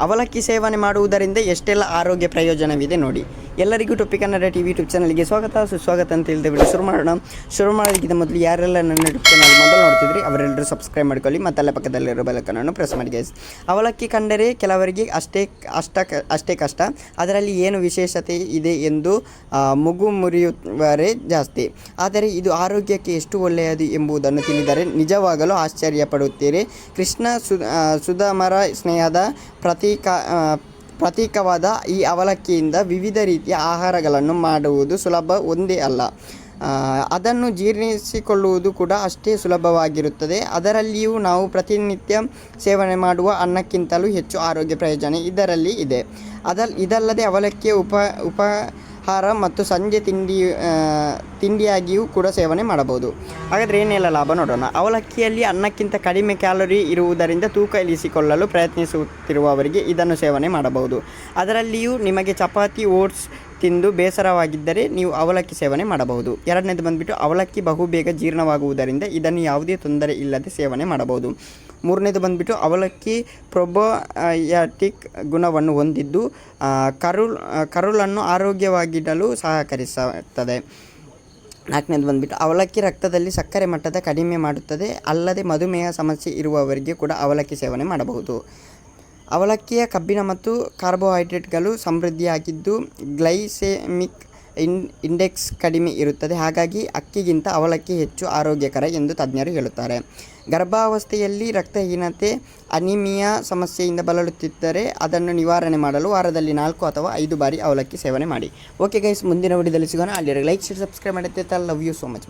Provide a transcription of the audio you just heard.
ಅವಲಕ್ಕಿ ಸೇವನೆ ಮಾಡುವುದರಿಂದ ಎಷ್ಟೆಲ್ಲ ಆರೋಗ್ಯ ಪ್ರಯೋಜನವಿದೆ ನೋಡಿ. ಎಲ್ಲರಿಗೂ ಟೊಪ್ಪಿ ಕನ್ನಡ ಟಿವಿ ಯೂಟ್ಯೂಬ್ ಚಾನಲ್ಗೆ ಸ್ವಾಗತ ಸುಸ್ವಾಗತ ಅಂತ ಹೇಳ್ತೇವೆ. ಶುರು ಮಾಡೋದಕ್ಕಿಂತ ಮೊದಲು ಯಾರೆಲ್ಲ ನನ್ನ ಯೂಟ್ಯೂಬ್ ಚಾನಲ್ ಮೊದಲು ನೋಡ್ತಿದ್ರಿ ಅವರೆಲ್ಲರೂ ಸಬ್ಸ್ಕ್ರೈಬ್ ಮಾಡ್ಕೊಳ್ಳಿ ಮತ್ತು ಅಲ್ಲೇ ಪಕ್ಕದಲ್ಲಿರೋ ಬೆಲಕನ್ನು ಪ್ರೆಸ್ ಮಾಡಿ ಗೈಸ್. ಅವಲಕ್ಕಿ ಕಂಡರೆ ಕೆಲವರಿಗೆ ಅಷ್ಟೇ ಕಷ್ಟ, ಅದರಲ್ಲಿ ಏನು ವಿಶೇಷತೆ ಇದೆ ಎಂದು ಮುರಿಯುವವರೇ ಜಾಸ್ತಿ. ಆದರೆ ಇದು ಆರೋಗ್ಯಕ್ಕೆ ಎಷ್ಟು ಒಳ್ಳೆಯದು ಎಂಬುದನ್ನು ತಿಳಿದರೆ ನಿಜವಾಗಲೂ ಆಶ್ಚರ್ಯಪಡುತ್ತೀರಿ. ಕೃಷ್ಣ ಸುಧಾಮರ ಸ್ನೇಹದ ಪ್ರತೀಕವಾದ ಈ ಅವಲಕ್ಕಿಯಿಂದ ವಿವಿಧ ರೀತಿಯ ಆಹಾರಗಳನ್ನು ಮಾಡುವುದು ಸುಲಭ ಒಂದೇ ಅಲ್ಲ, ಅದನ್ನು ಜೀರ್ಣಿಸಿಕೊಳ್ಳುವುದು ಕೂಡ ಅಷ್ಟೇ ಸುಲಭವಾಗಿರುತ್ತದೆ. ಅದರಲ್ಲಿಯೂ ನಾವು ಪ್ರತಿನಿತ್ಯ ಸೇವನೆ ಮಾಡುವ ಅನ್ನಕ್ಕಿಂತಲೂ ಹೆಚ್ಚು ಆರೋಗ್ಯ ಪ್ರಯೋಜನ ಇದರಲ್ಲಿ ಇದೆ. ಇದಲ್ಲದೆ ಅವಲಕ್ಕಿಯ ಉಪಹಾರ ಮತ್ತು ಸಂಜೆ ತಿಂಡಿಯಾಗಿಯೂ ಕೂಡ ಸೇವನೆ ಮಾಡಬಹುದು. ಹಾಗಾದರೆ ಏನೆಲ್ಲ ಲಾಭ ನೋಡೋಣ. ಅವಲಕ್ಕಿಯಲ್ಲಿ ಅನ್ನಕ್ಕಿಂತ ಕಡಿಮೆ ಕ್ಯಾಲೋರಿ ಇರುವುದರಿಂದ ತೂಕ ಇಳಿಸಿಕೊಳ್ಳಲು ಪ್ರಯತ್ನಿಸುತ್ತಿರುವವರಿಗೆ ಇದನ್ನು ಸೇವನೆ ಮಾಡಬಹುದು. ಅದರಲ್ಲಿಯೂ ನಿಮಗೆ ಚಪಾತಿ ಓಟ್ಸ್ ತಿಂದು ಬೇಸರವಾಗಿದ್ದರೆ ನೀವು ಅವಲಕ್ಕಿ ಸೇವನೆ ಮಾಡಬಹುದು. ಎರಡನೇದು ಬಂದುಬಿಟ್ಟು ಅವಲಕ್ಕಿ ಬಹುಬೇಗ ಜೀರ್ಣವಾಗುವುದರಿಂದ ಇದನ್ನು ಯಾವುದೇ ತೊಂದರೆ ಇಲ್ಲದೆ ಸೇವನೆ ಮಾಡಬಹುದು. ಮೂರನೇದು ಬಂದುಬಿಟ್ಟು ಅವಲಕ್ಕಿ ಪ್ರೊಬಯಾಟಿಕ್ ಗುಣವನ್ನು ಹೊಂದಿದ್ದು ಕರುಳನ್ನು ಆರೋಗ್ಯವಾಗಿಡಲು ಸಹಕರಿಸುತ್ತದೆ. ನಾಲ್ಕನೇದು ಬಂದುಬಿಟ್ಟು ಅವಲಕ್ಕಿ ರಕ್ತದಲ್ಲಿ ಸಕ್ಕರೆ ಮಟ್ಟದ ಕಡಿಮೆ ಮಾಡುತ್ತದೆ. ಅಲ್ಲದೆ ಮಧುಮೇಹ ಸಮಸ್ಯೆ ಇರುವವರಿಗೆ ಕೂಡ ಅವಲಕ್ಕಿ ಸೇವನೆ ಮಾಡಬಹುದು. ಅವಲಕ್ಕಿಯ ಕಬ್ಬಿಣ ಮತ್ತು ಕಾರ್ಬೋಹೈಡ್ರೇಟ್ಗಳು ಸಮೃದ್ಧಿಯಾಗಿದ್ದು ಗ್ಲೈಸೆಮಿಕ್ ಇಂಡೆಕ್ಸ್ ಕಡಿಮೆ ಇರುತ್ತದೆ. ಹಾಗಾಗಿ ಅಕ್ಕಿಗಿಂತ ಅವಲಕ್ಕಿ ಹೆಚ್ಚು ಆರೋಗ್ಯಕರ ಎಂದು ತಜ್ಞರು ಹೇಳುತ್ತಾರೆ. ಗರ್ಭಾವಸ್ಥೆಯಲ್ಲಿ ರಕ್ತಹೀನತೆ ಅನಿಮಿಯಾ ಸಮಸ್ಯೆಯಿಂದ ಬಳಲುತ್ತಿದ್ದರೆ ಅದನ್ನು ನಿವಾರಣೆ ಮಾಡಲು ವಾರದಲ್ಲಿ 4 ಅಥವಾ 5 ಬಾರಿ ಅವಲಕ್ಕಿ ಸೇವನೆ ಮಾಡಿ. ಓಕೆ ಗೈಸ್, ಮುಂದಿನ ವಿಡಿಯೋದಲ್ಲಿ ಸಿಗೋಣ. ಅಲ್ಲಿ ಲೈಕ್ ಶೇರ್ ಸಬ್ಸ್ಕ್ರೈಬ್ ಮಾಡುತ್ತೆ. Love you so much.